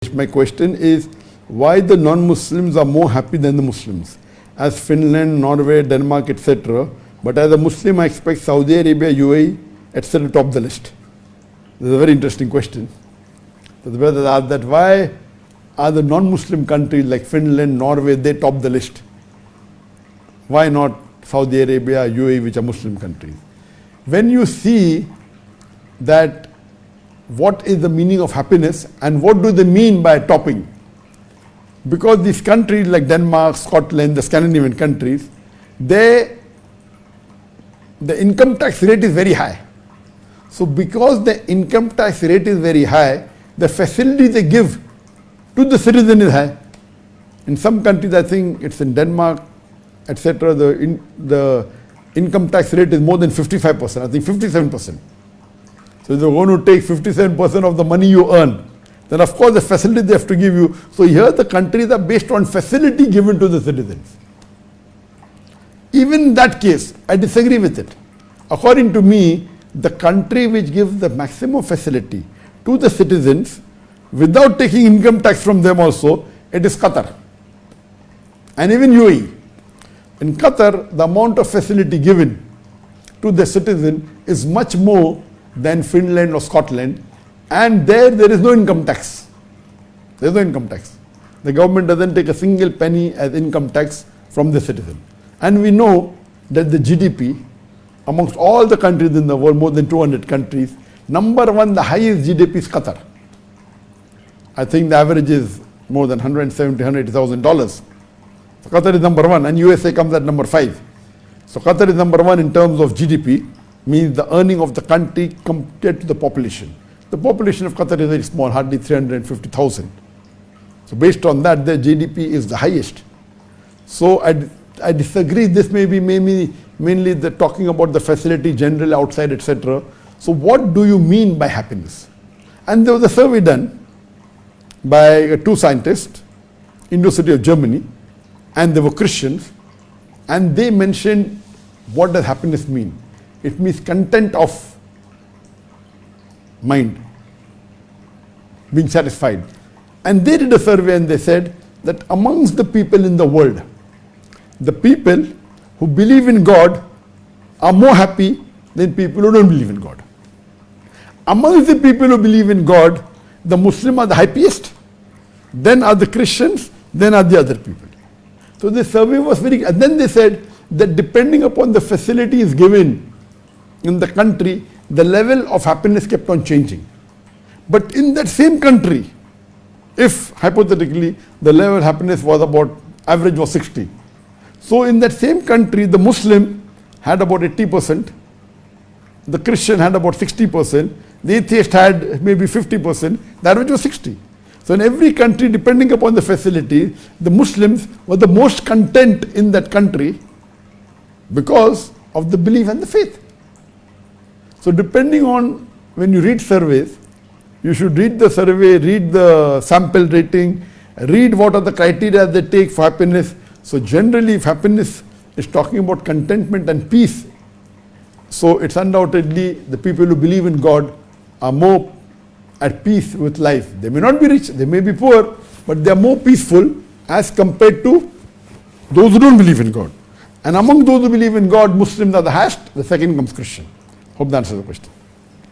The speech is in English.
My question is why the non-Muslims are more happy than the Muslims, as Finland, Norway, Denmark, etc. But as a Muslim, I expect Saudi Arabia, UAE, etc. top the list. This is a very interesting question. So the brother asked that why are the non-Muslim countries like Finland, Norway, they top the list? Why not Saudi Arabia, UAE, which are Muslim countries? When you see that what is the meaning of happiness and what do they mean by topping? Because these countries like Denmark, Scotland, the Scandinavian countries, the income tax rate is very high. So because the income tax rate is very high, the facility they give to the citizen is high. In some countries, I think it's in Denmark, etc., the income tax rate is more than 55%, I think 57%. So if you're going to take 57% of the money you earn, then of course the facility they have to give you. So here the countries are based on facility given to the citizens. Even in that case, I disagree with it. According to me, the country which gives the maximum facility to the citizens without taking income tax from them also, it is Qatar. And even UAE. In Qatar, the amount of facility given to the citizen is much more than Finland or Scotland, and there is no income tax. There is no income tax. The government doesn't take a single penny as income tax from the citizen. And we know that the GDP amongst all the countries in the world, more than 200 countries, number one, the highest GDP is Qatar. I think the average is more than $170,000-$180,000. So Qatar is number one, and USA comes at number 5. So Qatar is number one in terms of GDP, means the earning of the country compared to the population. The population of Qatar is very small, hardly 350,000. So based on that, their GDP is the highest. So I disagree. This may be mainly the talking about the facility generally outside, etc. So what do you mean by happiness? And there was a survey done by two scientists, University of Germany, and they were Christians, and they mentioned what does happiness mean. It means content of mind, being satisfied. And they did a survey and they said that amongst the people in the world, the people who believe in God are more happy than people who don't believe in God. Amongst the people who believe in God, the Muslims are the happiest, then are the Christians, then are the other people. So the survey was very, and then they said that depending upon the facilities given in the country, the level of happiness kept on changing. But in that same country, if hypothetically the level of happiness was about, average was 60. So in that same country, the Muslim had about 80%, the Christian had about 60%, the atheist had maybe 50%, the average was 60. So in every country, depending upon the facility, the Muslims were the most content in that country because of the belief and the faith. So depending on, when you read surveys, you should read the survey, read the sample rating, read what are the criteria they take for happiness. So generally, if happiness is talking about contentment and peace, so it's undoubtedly the people who believe in God are more at peace with life. They may not be rich, they may be poor, but they are more peaceful as compared to those who don't believe in God. And among those who believe in God, Muslims are the highest, the second comes Christian. Hope that answers the question.